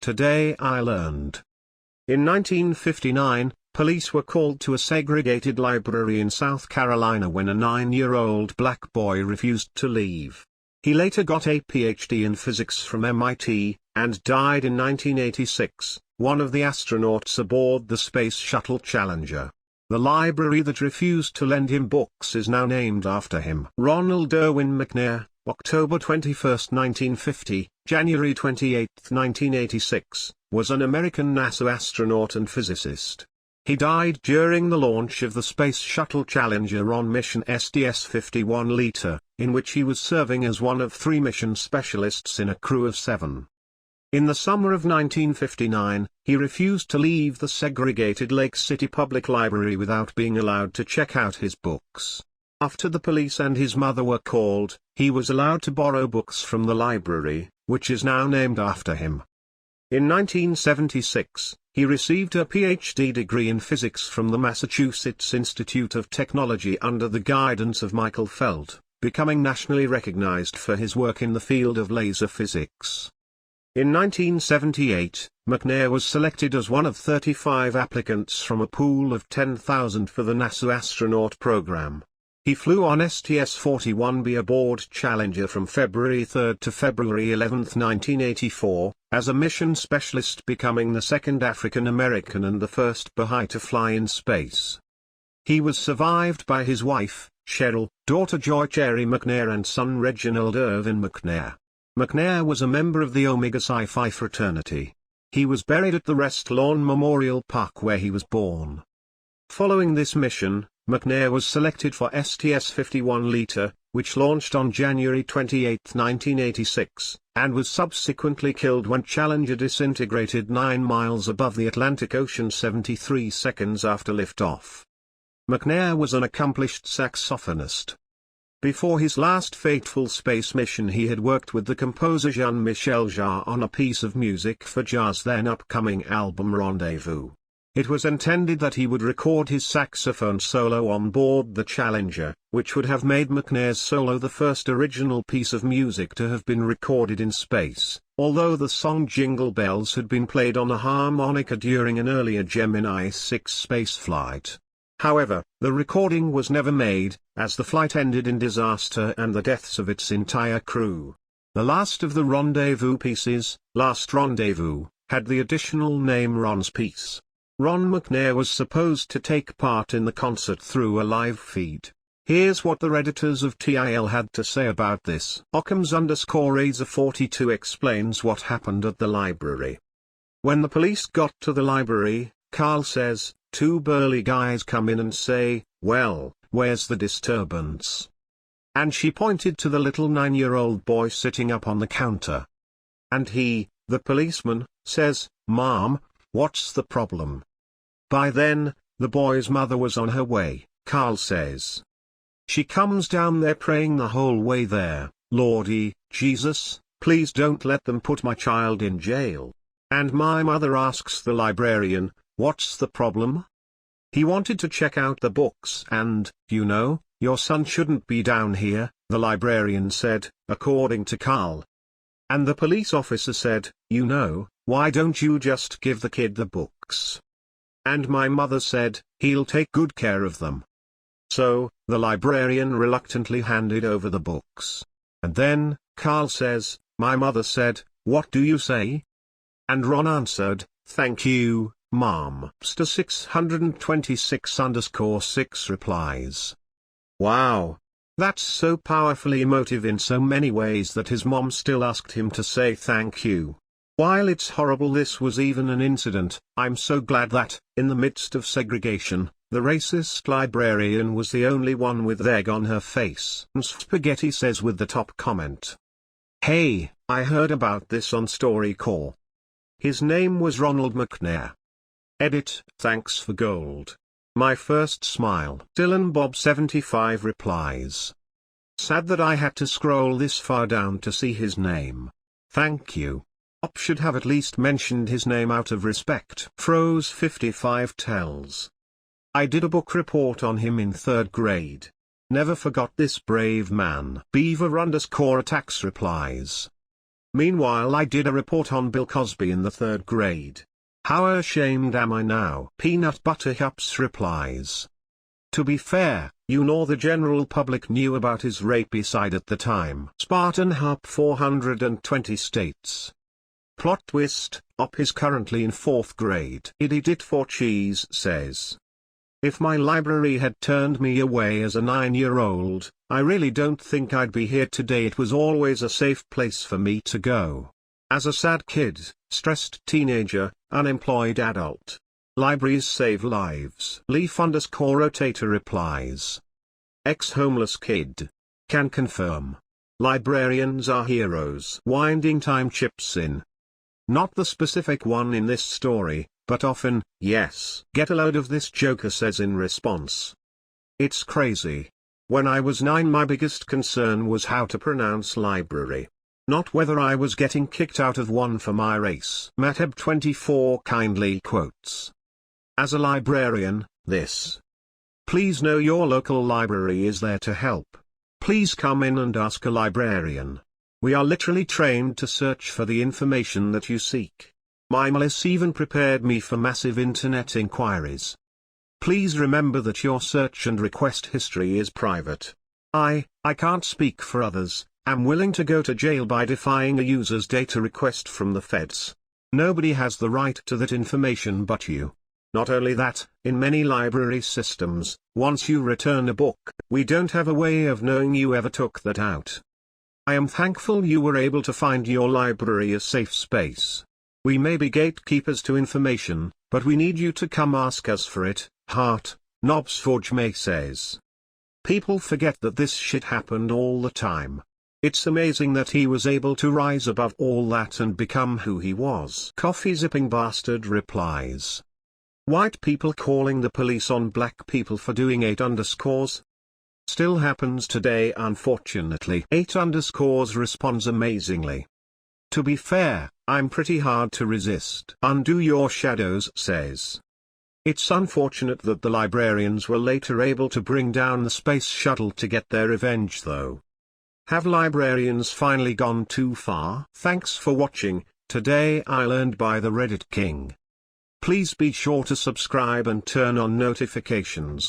Today I Learned. In 1959, police were called to a segregated library in South Carolina when a 9-year-old black boy refused to leave. He later got a PhD in physics from MIT, and died in 1986, one of the astronauts aboard the Space Shuttle Challenger. The library that refused to lend him books is now named after him. Ronald McNair, October 21, 1950, January 28, 1986, was an American NASA astronaut and physicist. He died during the launch of the Space Shuttle Challenger on mission STS-51, in which he was serving as one of 3 mission specialists in a crew of 7. In the summer of 1959, he refused to leave the segregated Lake City Public Library without being allowed to check out his books. After the police and his mother were called, he was allowed to borrow books from the library, which is now named after him. In 1976, he received a PhD degree in physics from the Massachusetts Institute of Technology under the guidance of Michael Feld, becoming nationally recognized for his work in the field of laser physics. In 1978, McNair was selected as one of 35 applicants from a pool of 10,000 for the NASA astronaut program. He flew on STS-41B aboard Challenger from February 3 to February 11, 1984, as a mission specialist, becoming the second African American and the first Baha'i to fly in space. He was survived by his wife, Cheryl, daughter Joy Cherry McNair and son Reginald Irvin McNair. McNair was a member of the Omega Psi Phi fraternity. He was buried at the Rest Lawn Memorial Park where he was born. Following this mission, McNair was selected for STS-51, which launched on January 28, 1986, and was subsequently killed when Challenger disintegrated 9 miles above the Atlantic Ocean 73 seconds after liftoff. McNair was an accomplished saxophonist. Before his last fateful space mission, he had worked with the composer Jean-Michel Jarre on a piece of music for Jarre's then upcoming album Rendezvous. It was intended that he would record his saxophone solo on board the Challenger, which would have made McNair's solo the first original piece of music to have been recorded in space, although the song Jingle Bells had been played on a harmonica during an earlier Gemini 6 spaceflight. However, the recording was never made, as the flight ended in disaster and the deaths of its entire crew. The last of the Rendezvous pieces, Last Rendezvous, had the additional name Ron's Piece. Ron McNair was supposed to take part in the concert through a live feed. Here's what the Redditors of TIL had to say about this. Occams_Razor42 explains what happened at the library. When the police got to the library, Carl says, 2 burly guys come in and say, "Well, where's the disturbance?" And she pointed to the little 9-year-old boy sitting up on the counter. And he, the policeman, says, "Mom, what's the problem?" By then, the boy's mother was on her way, Carl says. She comes down there praying the whole way there, "Lordy, Jesus, please don't let them put my child in jail." And my mother asks the librarian, "What's the problem?" "He wanted to check out the books and, you know, your son shouldn't be down here," the librarian said, according to Carl. And the police officer said, "You know, why don't you just give the kid the books?" And my mother said, "He'll take good care of them." So, the librarian reluctantly handed over the books. And then, Carl says, "My mother said, 'What do you say?' And Ron answered, 'Thank you, Mom.'" Star 626_6 replies. Wow! That's so powerfully emotive in so many ways that his mom still asked him to say thank you. While it's horrible this was even an incident, I'm so glad that, in the midst of segregation, the racist librarian was the only one with egg on her face. Spaghetti says with the top comment. "Hey, I heard about this on StoryCorps. His name was Ronald McNair. Edit, thanks for gold. My first smile." Dylan Bob 75 replies. "Sad that I had to scroll this far down to see his name. Thank you. Op should have at least mentioned his name out of respect." Froze 55 tells. "I did a book report on him in 3rd grade. Never forgot this brave man." Beaver_attacks replies. Meanwhile I did a report on Bill Cosby in the 3rd grade. How ashamed am I now? Peanut Butter Cups replies. To be fair, you nor the general public knew about his rapey side at the time. Spartan Harp 420 states. Plot twist, Op is currently in 4th grade. Idiot for Cheese says. If my library had turned me away as a 9-year-old, I really don't think I'd be here today. It was always a safe place for me to go. As a sad kid, stressed teenager, unemployed adult. Libraries save lives. Leaf_rotator replies. Ex-homeless kid. Can confirm. Librarians are heroes. Winding Time chips in. Not the specific one in this story, but often, yes. Get a load of this, Joker says in response. It's crazy. When I was 9, my biggest concern was how to pronounce library. Not whether I was getting kicked out of one for my race. Matheb24 kindly quotes. As a librarian, this. Please know your local library is there to help. Please come in and ask a librarian. We are literally trained to search for the information that you seek. My MLS even prepared me for massive internet inquiries. Please remember that your search and request history is private. I can't speak for others. I'm willing to go to jail by defying a user's data request from the feds. Nobody has the right to that information but you. Not only that, in many library systems, once you return a book, we don't have a way of knowing you ever took that out. I am thankful you were able to find your library a safe space. We may be gatekeepers to information, but we need you to come ask us for it. Heart, Nobsforge May says. People forget that this shit happened all the time. It's amazing that he was able to rise above all that and become who he was. Coffee Zipping Bastard replies. White people calling the police on black people for doing 8 underscores? Still happens today unfortunately. 8 underscores responds amazingly. To be fair, I'm pretty hard to resist. Undo Your Shadows says. It's unfortunate that the librarians were later able to bring down the space shuttle to get their revenge though. Have librarians finally gone too far? Thanks for watching, Today I Learned by the Reddit King. Please be sure to subscribe and turn on notifications.